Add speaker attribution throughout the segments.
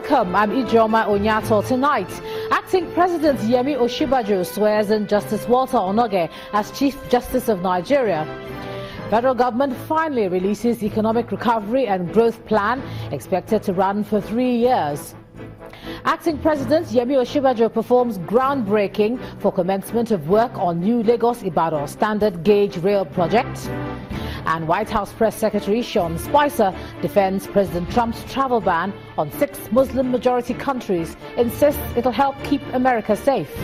Speaker 1: Welcome, I'm Ijoma Onyato. Tonight, Acting President Yemi Osinbajo swears in Justice Walter Onnoghen as Chief Justice of Nigeria. Federal government finally releases economic recovery and growth plan expected to run for 3 years. Acting President Yemi Osinbajo performs groundbreaking for commencement of work on new Lagos-Ibadan standard gauge rail project. And White House Press Secretary Sean Spicer defends President Trump's travel ban on 6 Muslim-majority countries, insists it'll help keep America safe.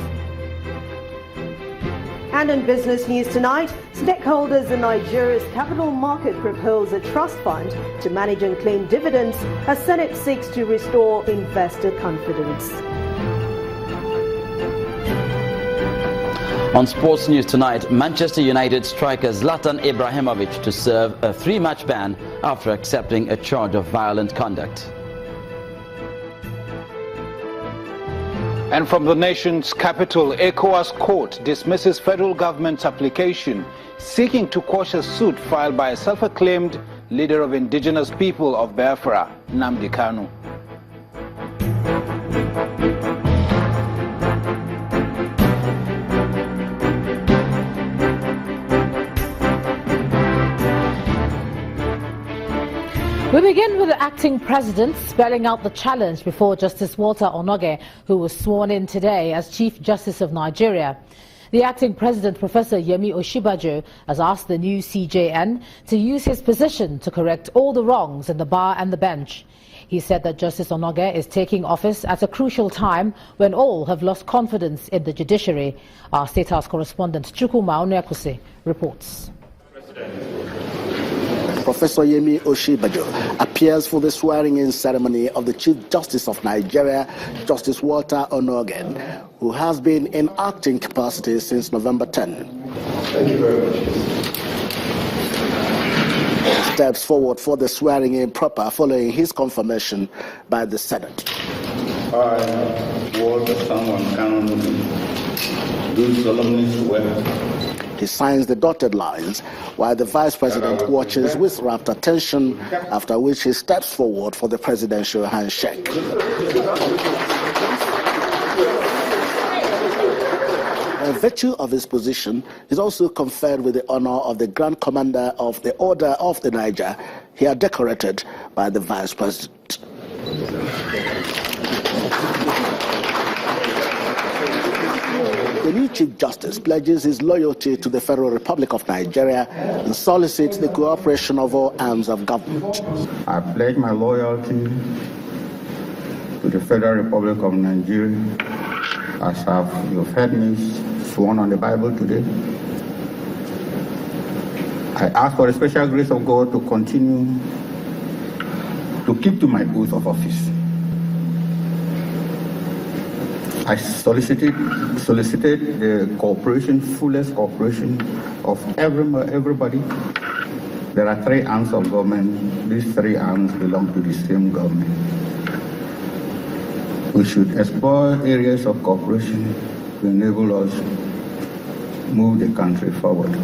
Speaker 2: And in business news tonight, stakeholders in Nigeria's capital market propose a trust fund to manage and claim dividends as Senate seeks to restore investor confidence.
Speaker 3: On sports news tonight, Manchester United striker Zlatan Ibrahimovic to serve a 3-match ban after accepting a charge of violent conduct.
Speaker 4: And from the nation's capital, ECOWAS court dismisses federal government's application seeking to quash a suit filed by a self-acclaimed leader of indigenous people of Biafra, Nnamdi Kanu.
Speaker 1: We begin with the acting president spelling out the challenge before Justice Walter Onnoghen, who was sworn in today as Chief Justice of Nigeria. The acting president, Professor Yemi Osinbajo, has asked the new CJN to use his position to correct all the wrongs in the bar and the bench. He said that Justice Onnoghen is taking office at a crucial time when all have lost confidence in the judiciary. Our State House correspondent Chukwuma Onnoghen reports.
Speaker 5: Professor Yemi Osinbajo appears for the swearing-in ceremony of the Chief Justice of Nigeria, Justice Walter Onnoghen, who has been in acting capacity since November 10.
Speaker 6: Thank you very much.
Speaker 5: Steps forward for the swearing-in proper following his confirmation by the Senate.
Speaker 6: I, Walter Onnoghen, do solemnly swear.
Speaker 5: He signs the dotted lines while the Vice President watches with rapt attention, after which he steps forward for the presidential handshake. By virtue of his position, he is also conferred with the honor of the Grand Commander of the Order of the Niger, here decorated by the Vice President. The new Chief Justice pledges his loyalty to the Federal Republic of Nigeria and solicits the cooperation of all arms of government.
Speaker 6: I pledge my loyalty to the Federal Republic of Nigeria, as you've heard me sworn on the Bible today. I ask for the special grace of God to continue to keep to my oath of office. I solicited the cooperation, fullest cooperation of everybody. There are 3 arms of government. These 3 arms belong to the same government. We should explore areas of cooperation to enable us move the country forward.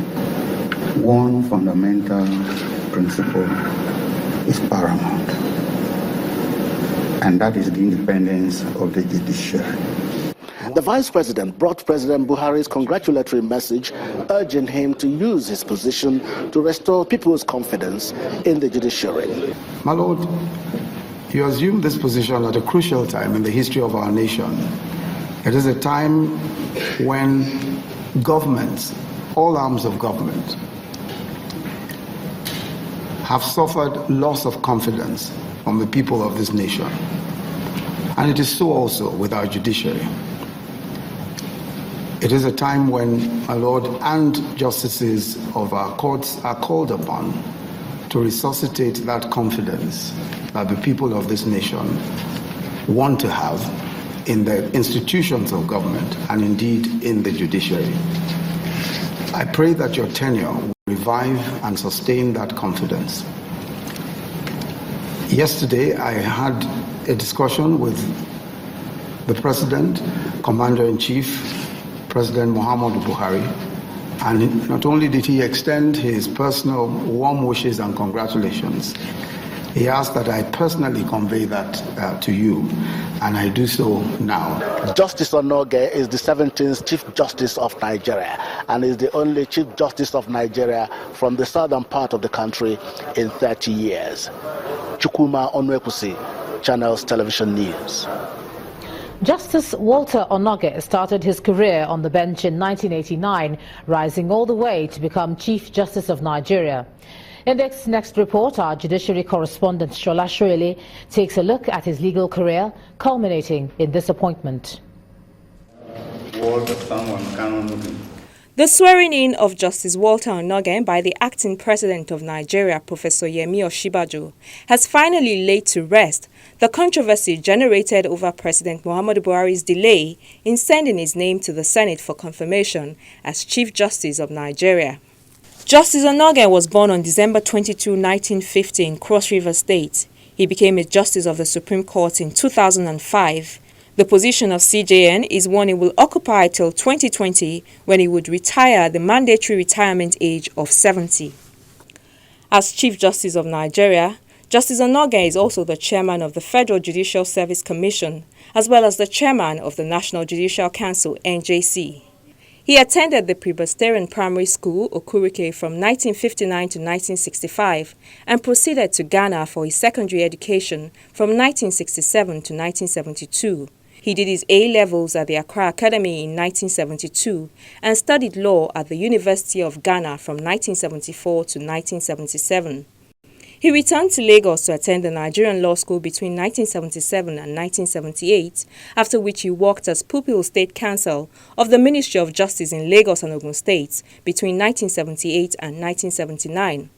Speaker 6: One fundamental principle is paramount, and that is the independence of the judiciary.
Speaker 5: The Vice President brought President Buhari's congratulatory message, urging him to use his position to restore people's confidence in the judiciary.
Speaker 7: My Lord, you assume this position at a crucial time in the history of our nation. It is a time when governments, all arms of government, have suffered loss of confidence from the people of this nation. And it is so also with our judiciary. It is a time when, my Lord, and justices of our courts are called upon to resuscitate that confidence that the people of this nation want to have in the institutions of government and indeed in the judiciary. I pray that your tenure will revive and sustain that confidence. Yesterday, I had a discussion with the President, Commander-in-Chief, President Muhammadu Buhari, and not only did he extend his personal warm wishes and congratulations, He asked that I personally convey that to you, and I do so now.
Speaker 5: Justice Onnoghen is the 17th Chief Justice of Nigeria and is the only Chief Justice of Nigeria from the southern part of the country in 30 years. Chukwuma Onwekusi, Channels Television News.
Speaker 1: Justice Walter Onnoghen started his career on the bench in 1989, rising all the way to become Chief Justice of Nigeria. In this next report, our judiciary correspondent Shola Shoele takes a look at his legal career, culminating in this appointment.
Speaker 8: The swearing-in of Justice Walter Onnoghen by the acting president of Nigeria, Professor Yemi Osinbajo, has finally laid to rest the controversy generated over President Muhammadu Buhari's delay in sending his name to the Senate for confirmation as Chief Justice of Nigeria. Justice Onnoghen was born on December 22, 1950 in Cross River State. He became a Justice of the Supreme Court in 2005. The position of CJN is one he will occupy till 2020, when he would retire at the mandatory retirement age of 70. As Chief Justice of Nigeria, Justice Onnoghen is also the chairman of the Federal Judicial Service Commission, as well as the chairman of the National Judicial Council, NJC. He attended the Presbyterian Primary School, Okurike, from 1959 to 1965 and proceeded to Ghana for his secondary education from 1967 to 1972. He did his A-levels at the Accra Academy in 1972 and studied law at the University of Ghana from 1974 to 1977. He returned to Lagos to attend the Nigerian Law School between 1977 and 1978, after which he worked as Pupil State Counsel of the Ministry of Justice in Lagos and Ogun States between 1978 and 1979.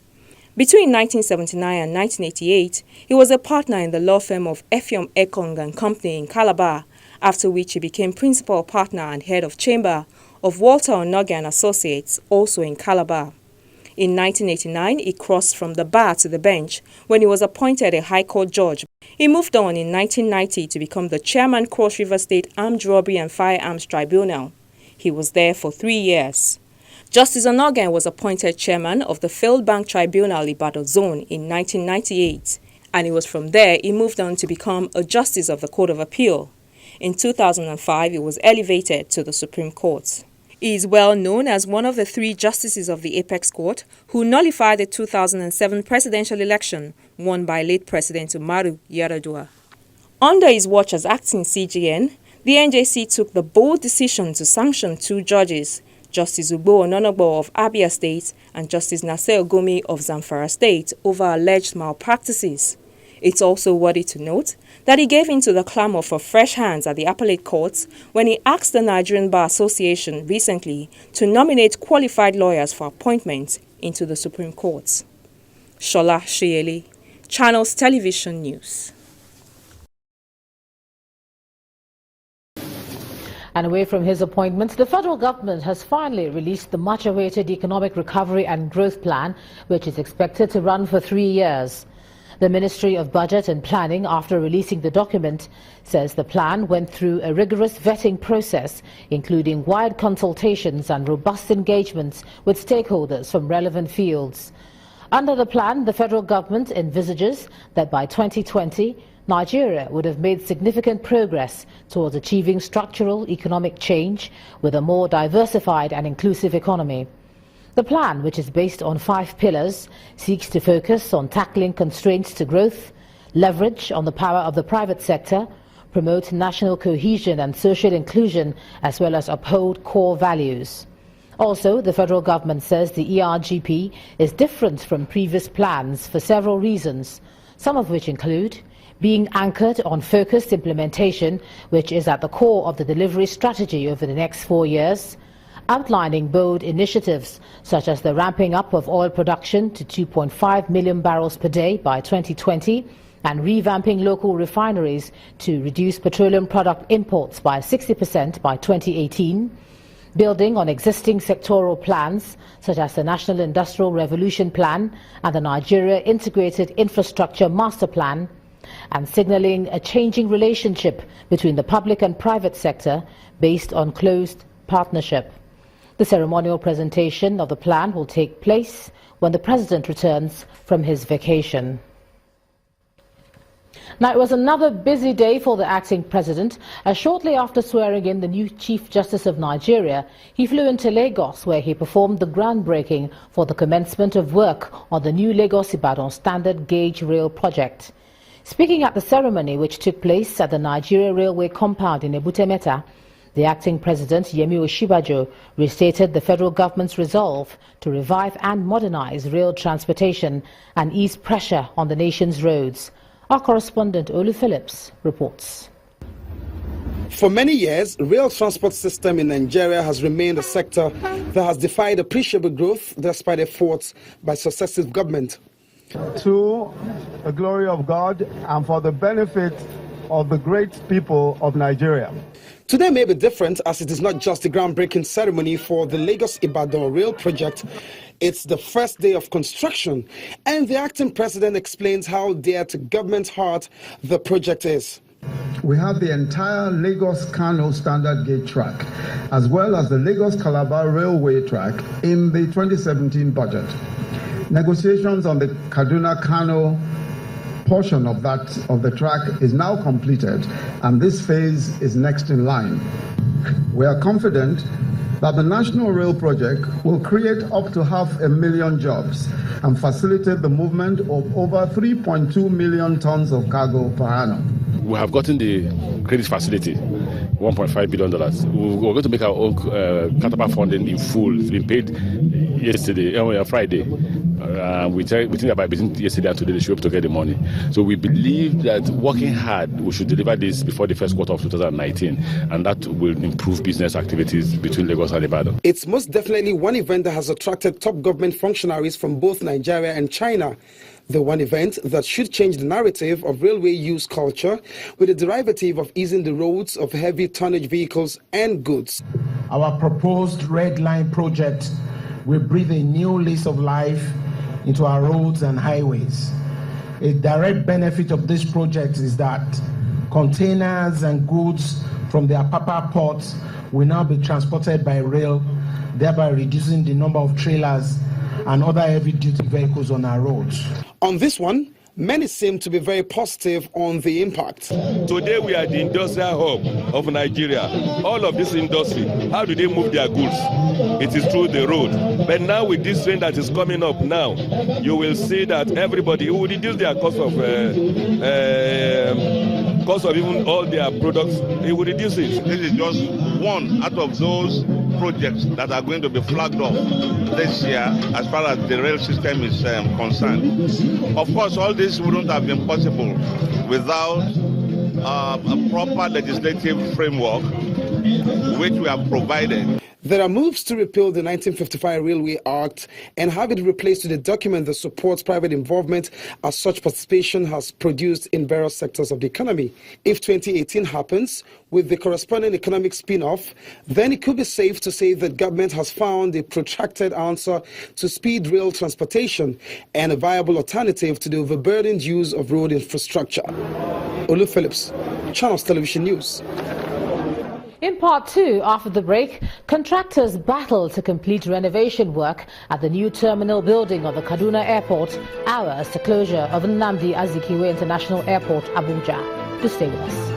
Speaker 8: Between 1979 and 1988, he was a partner in the law firm of Effium Ekong & Company in Calabar, after which he became principal partner and head of chamber of Walter Onnoghen Associates, also in Calabar. In 1989, he crossed from the bar to the bench when he was appointed a High Court judge. He moved on in 1990 to become the chairman Cross River State Armed Robbery and Firearms Tribunal. He was there for 3 years. Justice Onnoghen was appointed chairman of the Field Bank Tribunal Ibadan Zone in 1998, and it was from there he moved on to become a justice of the Court of Appeal. In 2005, he was elevated to the Supreme Court. He is well known as one of the 3 justices of the Apex Court who nullified the 2007 presidential election won by late President Umaru Yar'Adua. Under his watch as acting CJN, the NJC took the bold decision to sanction 2 judges, Justice Ugbo Ononogbo of Abia State and Justice Nasir Gomi of Zamfara State, over alleged malpractices. It's also worthy to note that he gave in to the clamor for fresh hands at the appellate courts when he asked the Nigerian Bar Association recently to nominate qualified lawyers for appointment into the Supreme Court. Shola Shoele, Channels Television News.
Speaker 1: And away from his appointment, the federal government has finally released the much-awaited Economic Recovery and Growth Plan, which is expected to run for 3 years. The Ministry of Budget and Planning, after releasing the document, says the plan went through a rigorous vetting process, including wide consultations and robust engagements with stakeholders from relevant fields. Under the plan, the federal government envisages that by 2020, Nigeria would have made significant progress towards achieving structural economic change with a more diversified and inclusive economy. The plan, which is based on 5 pillars, seeks to focus on tackling constraints to growth, leverage on the power of the private sector, promote national cohesion and social inclusion, as well as uphold core values. Also, the federal government says the ERGP is different from previous plans for several reasons, some of which include being anchored on focused implementation, which is at the core of the delivery strategy over the next 4 years, outlining bold initiatives such as the ramping up of oil production to 2.5 million barrels per day by 2020 and revamping local refineries to reduce petroleum product imports by 60% by 2018, building on existing sectoral plans such as the National Industrial Revolution Plan and the Nigeria Integrated Infrastructure Master Plan, and signalling a changing relationship between the public and private sector based on closed partnership. The ceremonial presentation of the plan will take place when the President returns from his vacation. Now, it was another busy day for the acting president, as shortly after swearing in the new Chief Justice of Nigeria, he flew into Lagos, where he performed the groundbreaking for the commencement of work on the new Lagos-Ibadan standard gauge rail project. Speaking at the ceremony, which took place at the Nigeria Railway compound in Ebute Metta, the acting president, Yemi Osinbajo, restated the federal government's resolve to revive and modernize rail transportation and ease pressure on the nation's roads. Our correspondent Olu Phillips reports.
Speaker 9: For many years, rail transport system in Nigeria has remained a sector that has defied appreciable growth despite efforts by successive governments.
Speaker 10: To the glory of God and for the benefit of the great people of Nigeria.
Speaker 9: Today may be different, as it is not just a groundbreaking ceremony for the Lagos-Ibadan rail project. It's the first day of construction, and the acting president explains how dear to government's heart the project is.
Speaker 10: We have the entire Lagos-Kano standard gauge track, as well as the Lagos-Calabar railway track in the 2017 budget. Negotiations on the Kaduna-Kano portion of the track is now completed, and this phase is next in line. We are confident that the National Rail Project will create up to 500,000 jobs and facilitate the movement of over 3.2 million tons of cargo per annum.
Speaker 11: We have gotten the credit facility, $1.5 billion. We're going to make our own capital funding in full. It's been paid yesterday, Friday. We think about between yesterday and today they should be able to get the money. So we believe that working hard, we should deliver this before the first quarter of 2019, and that will improve business activities between Lagos and Ibadan.
Speaker 9: It's most definitely one event that has attracted top government functionaries from both Nigeria and China. The one event that should change the narrative of railway use culture, with a derivative of easing the roads of heavy tonnage vehicles and goods.
Speaker 12: Our proposed Red Line project will breathe a new lease of life into our roads and highways. A direct benefit of this project is that containers and goods from the Apapa ports will now be transported by rail, thereby reducing the number of trailers and other heavy-duty vehicles on our roads.
Speaker 9: On this one, many seem to be very positive on the impact.
Speaker 13: Today we are the industrial hub of Nigeria. All of this industry, how do they move their goods? It is through the road. But now with this train that is coming up now, you will see that everybody will reduce their cost of even all their products. It will reduce it.
Speaker 14: This is just one out of those projects that are going to be flagged off this year as far as the rail system is concerned. Of course, all this wouldn't have been possible without a proper legislative framework which we have provided.
Speaker 9: There are moves to repeal the 1955 Railway Act and have it replaced with a document that supports private involvement, as such participation has produced in various sectors of the economy. If 2018 happens, with the corresponding economic spin-off, then it could be safe to say that government has found a protracted answer to speed rail transportation and a viable alternative to the overburdened use of road infrastructure. Olu Phillips, Channels Television News.
Speaker 1: In part two, after the break, contractors battle to complete renovation work at the new terminal building of the Kaduna Airport, hours to closure of Nnamdi Azikiwe International Airport, Abuja. Do stay with us.